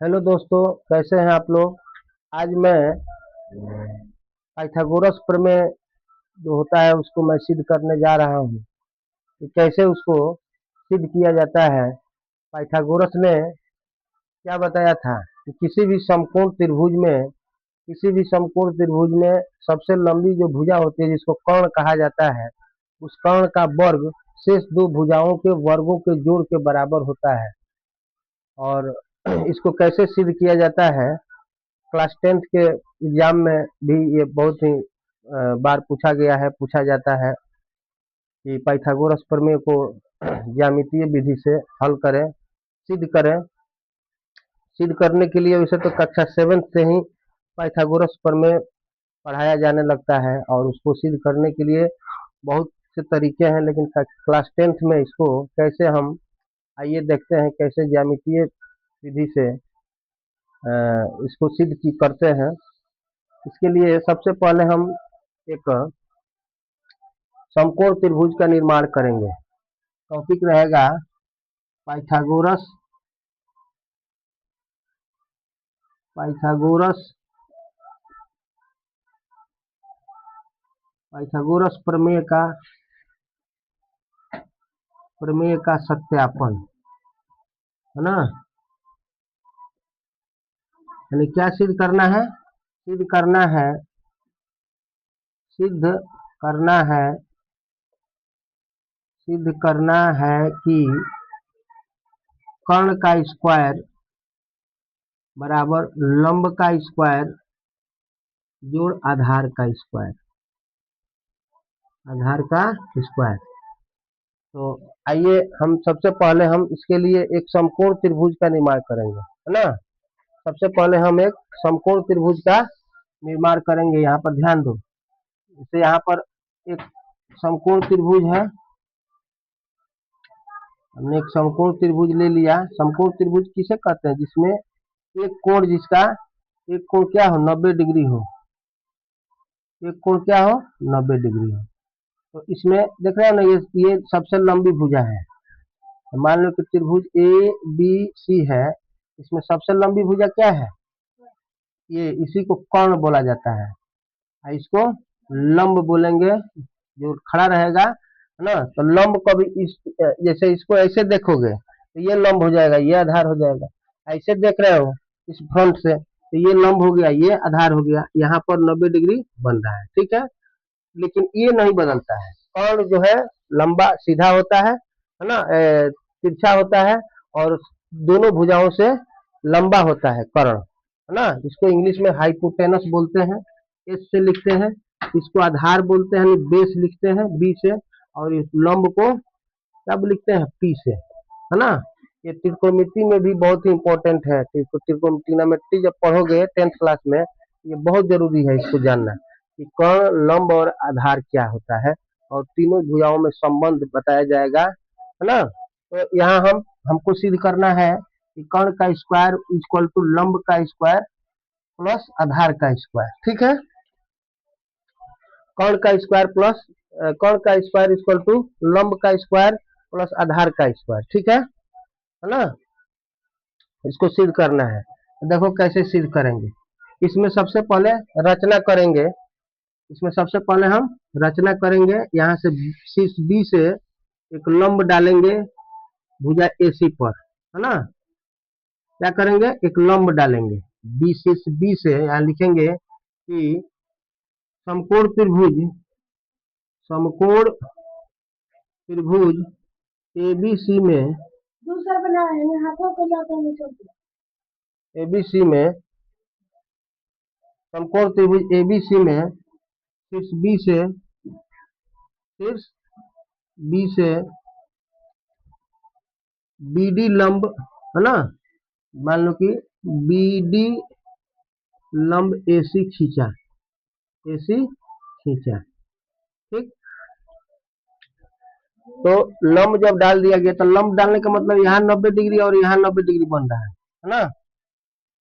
Hello दोस्तों, कैसे हैं आप लोग। आज मैं पाइथागोरस प्रमेय जो होता है उसको मैं सिद्ध करने जा रहा हूँ कि कैसे उसको सिद्ध किया जाता है। पाइथागोरस ने क्या बताया था कि किसी भी समकोण त्रिभुज में सबसे लंबी जो भुजा होती है जिसको कर्ण कहा जाता है, उस कर्ण का वर्ग शेष दो भुजाओं के वर्गों के जोड़ के बराबर होता है। और इसको कैसे सिद्ध किया जाता है, क्लास 10th के एग्जाम में भी ये बहुत ही बार पूछा जाता है कि पाइथागोरस प्रमेय को ज्यामितीय विधि से हल करें, सिद्ध करें। सिद्ध करने के लिए वैसे तो कक्षा 7th से ही पाइथागोरस प्रमेय पढ़ाया जाने लगता है और उसको सिद्ध करने के लिए बहुत से तरीके हैं, लेकिन क्लास 10th में इसको कैसे हम, आइए देखते हैं कैसे ज्यामितीय विधि से इसको सिद्ध की करते हैं। इसके लिए सबसे पहले हम एक समकोण त्रिभुज का निर्माण करेंगे। टॉपिक रहेगा पाइथागोरस पाइथागोरस पाइथागोरस प्रमेय का सत्यापन, है ना। यानी क्या सिद्ध करना है, सिद्ध करना है सिद्ध करना है सिद्ध करना है कि कर्ण का स्क्वायर बराबर लंब का स्क्वायर जोड़ आधार का स्क्वायर। तो आइए हम सबसे पहले हम इसके लिए एक समकोण त्रिभुज का निर्माण करेंगे, है ना। सबसे पहले हम एक समकोण त्रिभुज का निर्माण करेंगे। यहाँ पर ध्यान दो, जैसे यहाँ पर एक समकोण त्रिभुज है, हमने एक समकोण त्रिभुज ले लिया। समकोण त्रिभुज किसे कहते हैं, जिसमें जिसका एक कोण क्या हो, 90 डिग्री हो। एक कोण क्या हो, 90 डिग्री हो। तो इसमें देख रहे हो ना, ये सबसे लंबी भुजा है। मान लो कि त्रिभुज ए बी सी है, इसमें सबसे लंबी भुजा क्या है, ये इसी को कर्ण बोला जाता है। इसको लंब बोलेंगे, जो खड़ा रहेगा, है ना। तो लंब को भी जैसे इसको ऐसे देखोगे तो ये लंब हो जाएगा, ये आधार हो जाएगा। ऐसे देख रहे हो इस फ्रंट से तो ये लंब हो गया, ये आधार हो गया, यहाँ पर 90 डिग्री बन रहा है, ठीक है। लेकिन ये नहीं बदलता है, कर्ण जो है लंबा सीधा होता है ना, तिरछा होता है और दोनों भुजाओं से लंबा होता है कर्ण, है ना। इसको इंग्लिश में हाइपोटेनस बोलते हैं, एस से लिखते हैं। इसको आधार बोलते हैं, बेस लिखते हैं बी से। और इस लंब को कब लिखते हैं, पी से, है ना। ये त्रिकोणमिति में भी बहुत ही इंपॉर्टेंट है। त्रिकोणमिति जब पढ़ोगे 10th क्लास में, ये बहुत जरूरी है इसको जानना कि कर्ण, लंब और आधार क्या होता है, और तीनों भुजाओं में संबंध बताया जाएगा, है ना। तो यहाँ हमको सिद्ध करना है कि कर्ण का स्क्वायर इक्वल टू लंब का स्क्वायर प्लस आधार का स्क्वायर, ठीक है। कर्ण का स्क्वायर इक्वल टू लंब का स्क्वायर प्लस आधार का स्क्वायर, ठीक है ना। इसको सिद्ध करना है। देखो कैसे सिद्ध करेंगे। इसमें सबसे पहले रचना करेंगे इसमें सबसे पहले हम रचना करेंगे। यहाँ से शीर्ष बी से एक लंब डालेंगे भुजा एसी पर, है ना। क्या करेंगे, एक लंब डालेंगे बी, शीर्ष बी से यहाँ लिखेंगे कि समकोण त्रिभुज समकोण त्रिभुज एबीसी में दूसरा बना है, हाथों को एबीसी में समकोण त्रिभुज एबीसी में शीर्ष बी से बीडी लंब, है ना। मान लो कि बीडी लंब एसी खींचा, ठीक। तो लंब जब डाल दिया गया, तो लंब डालने का मतलब यहाँ 90 डिग्री और यहाँ 90 डिग्री बन रहा है ना।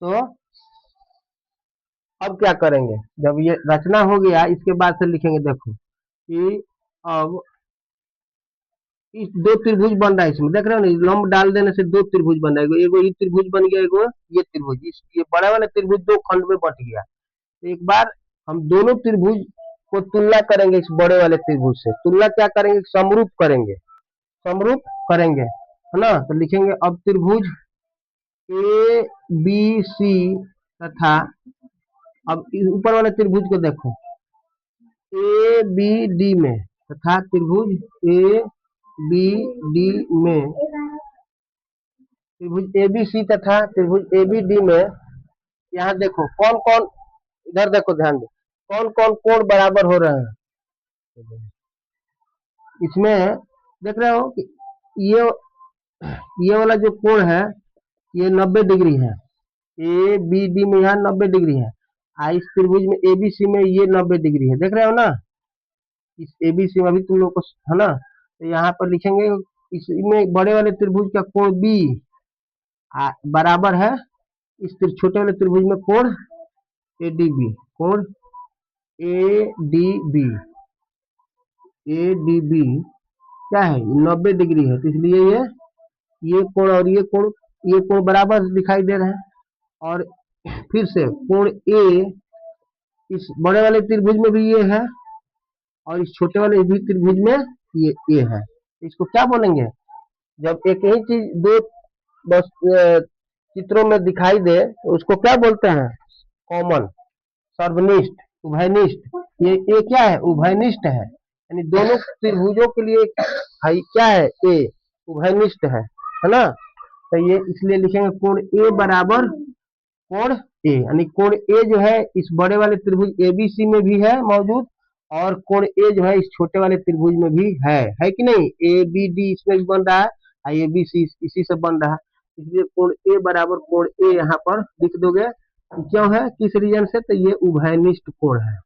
तो अब क्या करेंगे, जब ये रचना हो गया, इसके बाद से लिखेंगे, देखो कि अब इस दो त्रिभुज बन रहा है इसमें, देख रहे हो ना, लंब डाल देने से दो त्रिभुज बन जाएगा, एगो ये त्रिभुज बन गया, एगो ये त्रिभुज, ये बड़ा वाला त्रिभुज दो खंड में बट गया। तो एक बार हम दोनों त्रिभुज को तुलना करेंगे, इस बड़े वाले त्रिभुज से तुलना क्या करेंगे, समरूप करेंगे, समरूप करेंगे, है ना। तो लिखेंगे अब त्रिभुज ए बी सी तथा, अब ऊपर वाले त्रिभुज को देखो, ए बी डी में तथा त्रिभुज ए बी डी में, त्रिभुज ए बी सी तथा त्रिभुज ए बी डी में, यहाँ देखो कौन कौन, इधर देखो ध्यान दो, कौन कौन कोण बराबर हो रहे हैं इसमें, देख रहे हो कि ये ये वाला जो कोण है ये 90 डिग्री है, ए बी डी में यहाँ 90 डिग्री है, इस त्रिभुज में ए बी सी में ये 90 डिग्री है, देख रहे हो ना। इस ए बी सी में अभी तुम लोग को, है ना, तो यहाँ पर लिखेंगे इसमें बड़े वाले त्रिभुज का कोण बी बराबर है इस छोटे वाले त्रिभुज में कोण ए डी बी, कोण A D B, A D B क्या है, 90 डिग्री है, तो इसलिए ये कोण और ये कोण बराबर दिखाई दे रहे हैं। और फिर से कोण ए इस बड़े वाले त्रिभुज में भी ये है और इस छोटे वाले भी त्रिभुज में ये है, इसको क्या बोलेंगे, जब एक ही चीज दो बस चित्रों में दिखाई दे तो उसको क्या बोलते हैं, कॉमन, सर्वनिष्ठ, उभयनिष्ठ, ये क्या है, उभयनिष्ठ है, यानी दोनों त्रिभुजों के लिए क्या है, ए उभयनिष्ठ है ना। तो ये इसलिए लिखेंगे कोण ए बराबर कोण ए, यानी कोण ए जो है इस बड़े वाले त्रिभुज ए बी सी में भी है मौजूद, और कोण ए जो है इस छोटे वाले त्रिभुज में भी है कि नहीं, ए बी डी इसमें भी बन रहा है, ए बी सी इसी से बन रहा है, इसलिए कोण ए बराबर कोण ए यहाँ पर लिख दोगे। क्यों है, किस रीजन से, तो ये उभयनिष्ठ कोण है,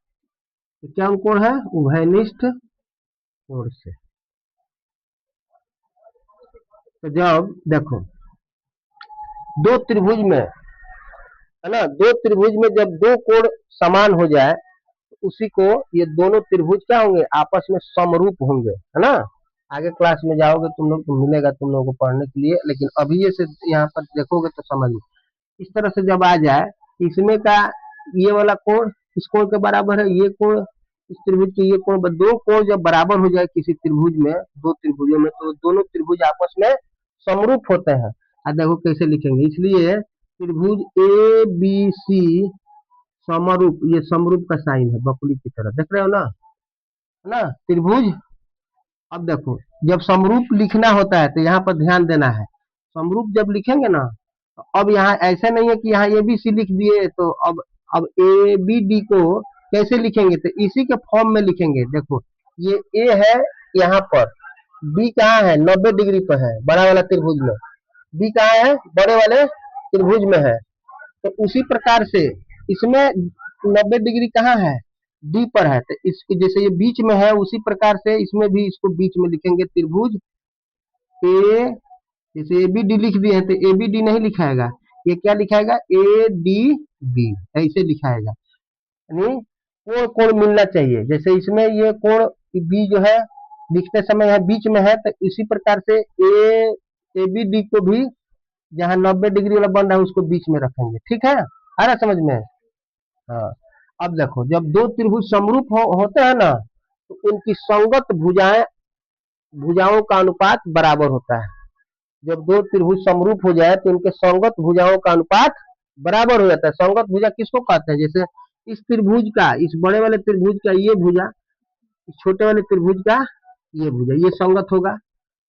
तो क्या कोण है, उभयनिष्ठ कोण से। तो जब देखो दो त्रिभुज में, है ना, दो त्रिभुज में जब दो कोण समान हो जाए तो उसी को ये दोनों त्रिभुज क्या होंगे, आपस में समरूप होंगे, है ना। आगे क्लास में जाओगे तुम लोग तो मिलेगा तुम लोगों को पढ़ने के लिए, लेकिन अभी ये से यहाँ पर देखोगे तो समझ, इस तरह से जब आ जाए, इसमें का ये वाला कोण इस कोण के बराबर है, ये कोण इस त्रिभुज के ये कोण, दो कोण जब बराबर हो जाए किसी त्रिभुज में, दो त्रिभुजों में, तो दोनों त्रिभुज आपस में समरूप होते हैं। अब देखो कैसे लिखेंगे, इसलिए त्रिभुज ए बी सी समरूप, ये समरूप का साइन है बकुली की तरह, देख रहे हो ना, है ना त्रिभुज। अब देखो जब समरूप लिखना होता है तो यहाँ पर ध्यान देना है, समरूप जब लिखेंगे ना, तो अब यहाँ ऐसा नहीं है कि यहाँ ए बी सी लिख दिए, तो अब ए बी डी को कैसे लिखेंगे, तो इसी के फॉर्म में लिखेंगे। देखो ये ए है यहाँ पर, बी कहाँ है, 90 डिग्री पर है बड़ा वाला त्रिभुज में, बी कहाँ है, बड़े वाले त्रिभुज में है, तो उसी प्रकार से इसमें 90 डिग्री कहाँ है, डी पर है, तो इसके जैसे ये बीच में है उसी प्रकार से इसमें भी इसको बीच में लिखेंगे, त्रिभुज ए, जैसे ए बी डी लिख दिए हैं तो ए बी डी नहीं लिखाएगा, ये क्या लिखाएगा, ए डी बी, ऐसे लिखाएगा, यानी कोण कोण मिलना चाहिए, जैसे इसमें ये कोण बी जो है लिखते समय यहाँ बीच में है, तो इसी प्रकार से ए बी डी को भी जहाँ 90 डिग्री वाला बन रहा है उसको बीच में रखेंगे, ठीक है, आ रहा समझ में। हाँ, अब देखो जब दो त्रिभुज समरूप होते हैं ना, तो उनकी संगत भुजाओं का अनुपात बराबर होता है। जब दो त्रिभुज समरूप हो जाए तो उनके संगत भुजाओं का अनुपात बराबर हो जाता है। संगत भुजा किसको कहते हैं, जैसे इस त्रिभुज का, इस बड़े वाले त्रिभुज का ये भुजा, इस छोटे वाले त्रिभुज का ये भुजा, ये संगत होगा,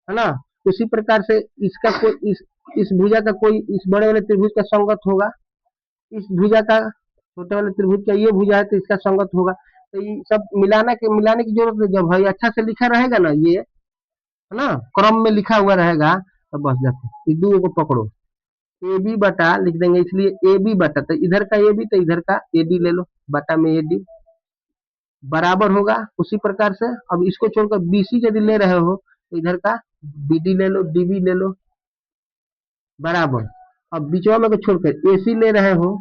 है ना। उसी प्रकार से इसका कोई इस भुजा का कोई इस बड़े वाले त्रिभुज का संगत होगा, इस भुजा का छोटे वाले त्रिभुज का ये भुजा है तो इसका संगत होगा। तो ये सब मिलाने की जरूरत नहीं, जब भाई अच्छा से लिखा रहेगा ना, ये है ना, क्रम में लिखा हुआ रहेगा, तो बस देखो इस दो को पकड़ो, ए बी बटा लिख देंगे, इसलिए ए बी बटा, तो इधर का ए बी तो इधर का ए डी ले लो, बटा में ए डी बराबर होगा। उसी प्रकार से अब इसको छोड़कर बी सी यदि ले रहे हो तो इधर का बी डी ले लो, डी बी ले लो बराबर। अब बीचवा में को छोड़कर ए सी ले रहे हो,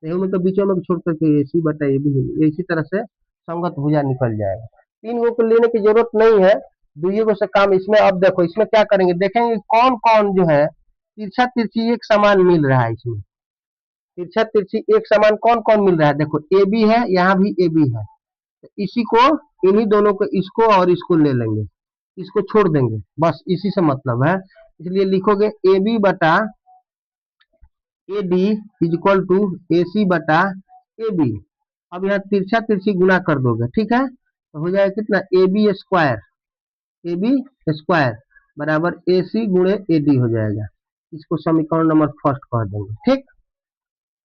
तो बीचवा में को छोड़ करके ए सी बटा ए बी, इसी तरह से संगत भुजा निकल जाएगा। तीन गो को लेने की जरूरत नहीं है, दुइये को से काम इसमें। अब देखो इसमें क्या करेंगे, देखेंगे कौन कौन जो है तिरछा तिरछी एक समान मिल रहा है। इसमें तिरछा तिरछी एक समान कौन कौन मिल रहा है, देखो ए बी है, यहाँ भी ए बी है, तो इसी को, इन्हीं दोनों को, इसको और इसको ले लेंगे, इसको छोड़ देंगे, बस इसी से मतलब है। इसलिए लिखोगे ए बी बटा A D is equal to A C बटा ए बी। अब यहाँ तिरछा तिरछी गुना कर दोगे, ठीक है, तो हो जाएगा कितना, A B square, A B square बराबर ए सी गुणे ए डी हो जाएगा। इसको समीकरण नंबर फर्स्ट कह देंगे, ठीक।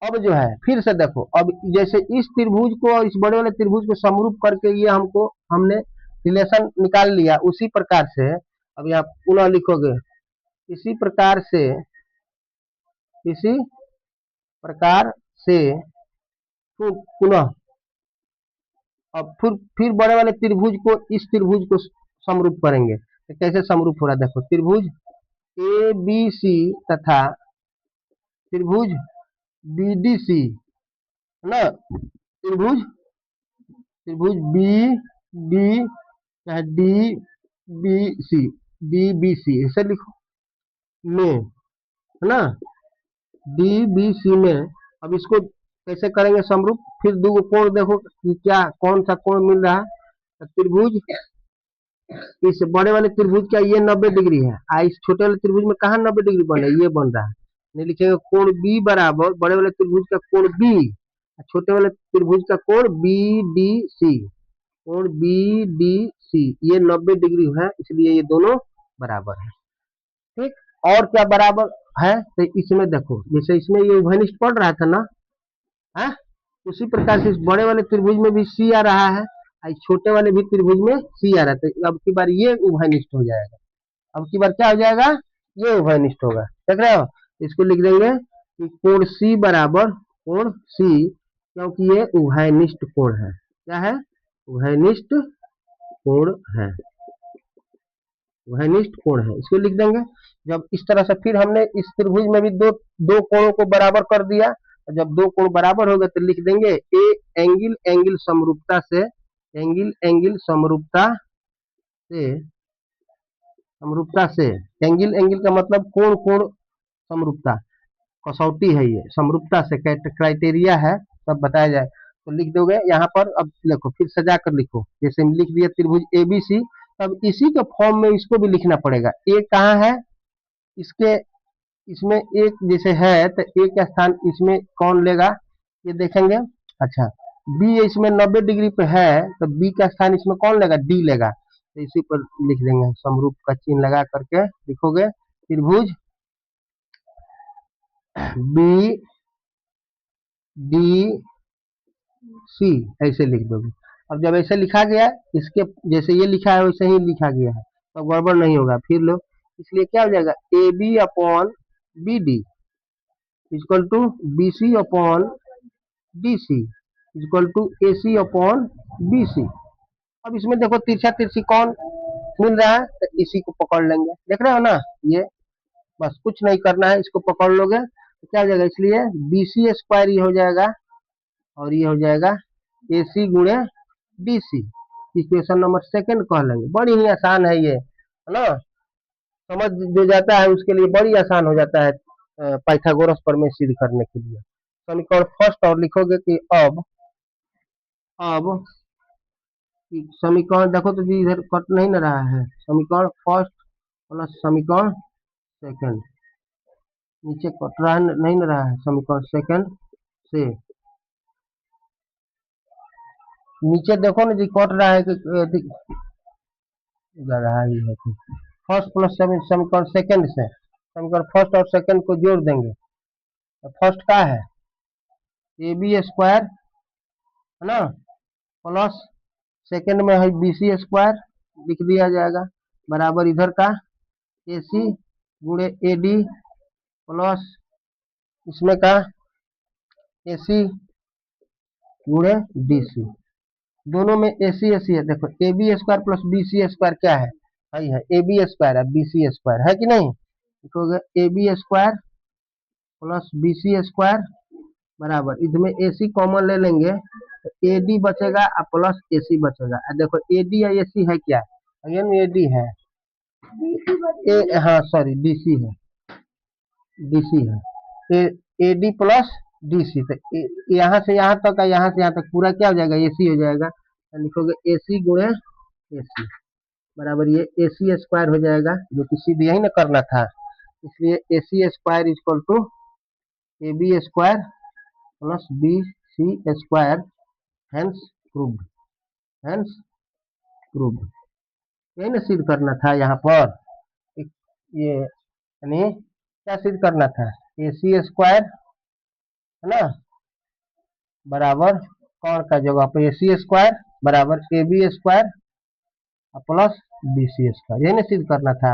अब जो है फिर से देखो, अब जैसे इस त्रिभुज को और इस बड़े वाले त्रिभुज को समरूप करके ये हमने रिलेशन निकाल लिया, उसी प्रकार से अब यहाँ पुनः लिखोगे, इसी प्रकार से, इसी प्रकार से पुनः, अब फिर बड़े वाले त्रिभुज को इस त्रिभुज को समरूप करेंगे। तो कैसे समरूप हो रहा है, देखो त्रिभुज ए बी सी तथा त्रिभुज बी डी सी है ना, त्रिभुज त्रिभुज बी डी चाहे D B C, D B C ऐसे लिखो में, है ना, डी बी सी में। अब इसको कैसे करेंगे समरूप, फिर दो कोण देखो कि क्या कौन सा कोण मिल रहा है। तो त्रिभुज, इस बड़े वाले त्रिभुज का ये 90 डिग्री है, इस छोटे वाले त्रिभुज में कहा 90 डिग्री बन रहा है, ये बन रहा है। नहीं लिखेंगे कोण बी बराबर बड़े वाले त्रिभुज का कोण बी, छोटे वाले त्रिभुज का कोण बी डी सी, कोण बी डी सी ये 90 डिग्री है, इसलिए ये दोनों बराबर है, ठीक। और क्या बराबर है, तो इसमें देखो जैसे इसमें ये उभयनिष्ठ पड़ रहा था ना, है, उसी प्रकार से इस बड़े वाले त्रिभुज में भी सी आ रहा है, और छोटे वाले भी त्रिभुज में सी आ रहा है, तो अब की बार ये उभयनिष्ठ हो जाएगा। अब की बार क्या हो जाएगा, ये उभयनिष्ठ होगा, देख रहे हो। इसको लिख देंगे कि कोण सी बराबर कोण सी, क्योंकि ये उभयनिष्ठ कोण है, क्या है, उभयनिष्ठ कोण है, उभयनिष्ठ कोण है, इसको लिख देंगे। जब इस तरह से फिर हमने इस त्रिभुज में भी दो दो कोणों को बराबर कर दिया, जब दो कोण बराबर हो गए तो लिख देंगे ए एंगल एंगल समरूपता से, एंगल एंगल समरूपता से, समरूपता से, एंगल एंगल का मतलब कोण कोण समरूपता, कसौटी है ये, समरूपता से क्राइटेरिया है, सब बताया जाए। तो लिख दोगे यहाँ पर, अब देखो फिर सजा कर लिखो, जैसे लिख दिया त्रिभुज एबीसी, तब इसी के फॉर्म में इसको भी लिखना पड़ेगा। ए कहाँ है, इसके, इसमें एक जैसे है तो ए का स्थान इसमें कौन लेगा, ये देखेंगे। अच्छा, बी इसमें 90 डिग्री पे है, तो बी का स्थान इसमें कौन लेगा, डी लेगा, तो इसी पर लिख देंगे, समरूप का चिन्ह लगा करके लिखोगे त्रिभुज बी डी सी ऐसे लिख दोगे। अब जब ऐसे लिखा गया, इसके जैसे ये लिखा है वैसे ही लिखा गया है, तो गड़बड़ नहीं होगा फिर लो। इसलिए क्या हो जाएगा, A B upon B D equal to B C upon D C equal to A C upon B C. अब इसमें देखो तिरछा तिरछी कौन मिल रहा है, तो इसी को पकड़ लेंगे, देख रहे हो ना, ये बस कुछ नहीं करना है, इसको पकड़ लोगे तो क्या हो जाएगा, इसलिए बी सी स्क्वायर ये हो जाएगा, और ये हो जाएगा ए सी गुणे D C. Equation number second कह लेंगे, बड़ी ही आसान है ये, है ना, समझ जो जाता है उसके लिए बड़ी आसान हो जाता है पाइथागोरस प्रमेय सिद्ध करने के लिए। समीकरण फर्स्ट और लिखोगे कि अब समीकरण देखो तो जी इधर कट नहीं ना रहा है, समीकरण फर्स्ट प्लस समीकरण सेकंड, नीचे कट रहा नहीं ना रहा है, समीकरण सेकंड से नीचे देखो ना जी कट रहा है कि रहा ही है, फर्स्ट प्लस समीकरण सेकंड से, समीकरण फर्स्ट और सेकंड को जोड़ देंगे, तो फर्स्ट का है ए बी स्क्वायर, है ना, प्लस सेकंड में है बी सी स्क्वायर, लिख दिया जाएगा, बराबर इधर का ए सी गुणे ए डी प्लस इसमें का ए सी गुणे डी सी, दोनों में ए सी है, देखो A B square plus B C square क्या है, भाई है ए बी स्क्वायर है, बी सी स्क्वायर है कि नहीं, लिखोगे A B square plus B C square बराबर, इसमें ए सी कॉमन ले लेंगे तो ए डी बचेगा और प्लस ए सी बचेगा, देखो ए डी या ए सी है क्या, अगेन ये डी है, हाँ सॉरी डीसी है, डीसी है, ए डी प्लस डीसी, तो यहाँ से यहाँ तक है, यहाँ से यहाँ तक पूरा क्या हो जाएगा, एसी हो जाएगा। तो लिखोगे एसी गुणे एसी बराबर ये एसी स्क्वायर हो जाएगा, जो कि सीधे यही ना करना था, इसलिए AC square equal to A B square plus B C square, hence proved, hence proved. यही ना सिद्ध करना था यहाँ पर, ये यानी क्या सिद्ध करना था, ए सी स्क्वायर है ना बराबर कौन का जगह पे ए सी स्क्वायर बराबर A B square plus B C square, यही ना सिद्ध करना था,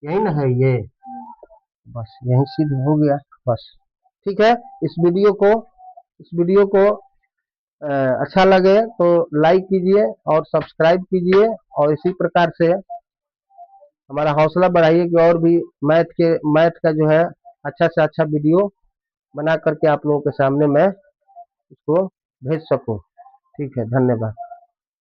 यही ना है ये, बस यही सिद्ध हो गया बस। ठीक है, इस वीडियो को अच्छा लगे तो लाइक कीजिए और सब्सक्राइब कीजिए, और इसी प्रकार से हमारा हौसला बढ़ाइए कि और भी मैथ का जो है अच्छा से अच्छा वीडियो बना करके आप लोगों के सामने मैं इसको भेज सकूं। ठीक है, धन्यवाद।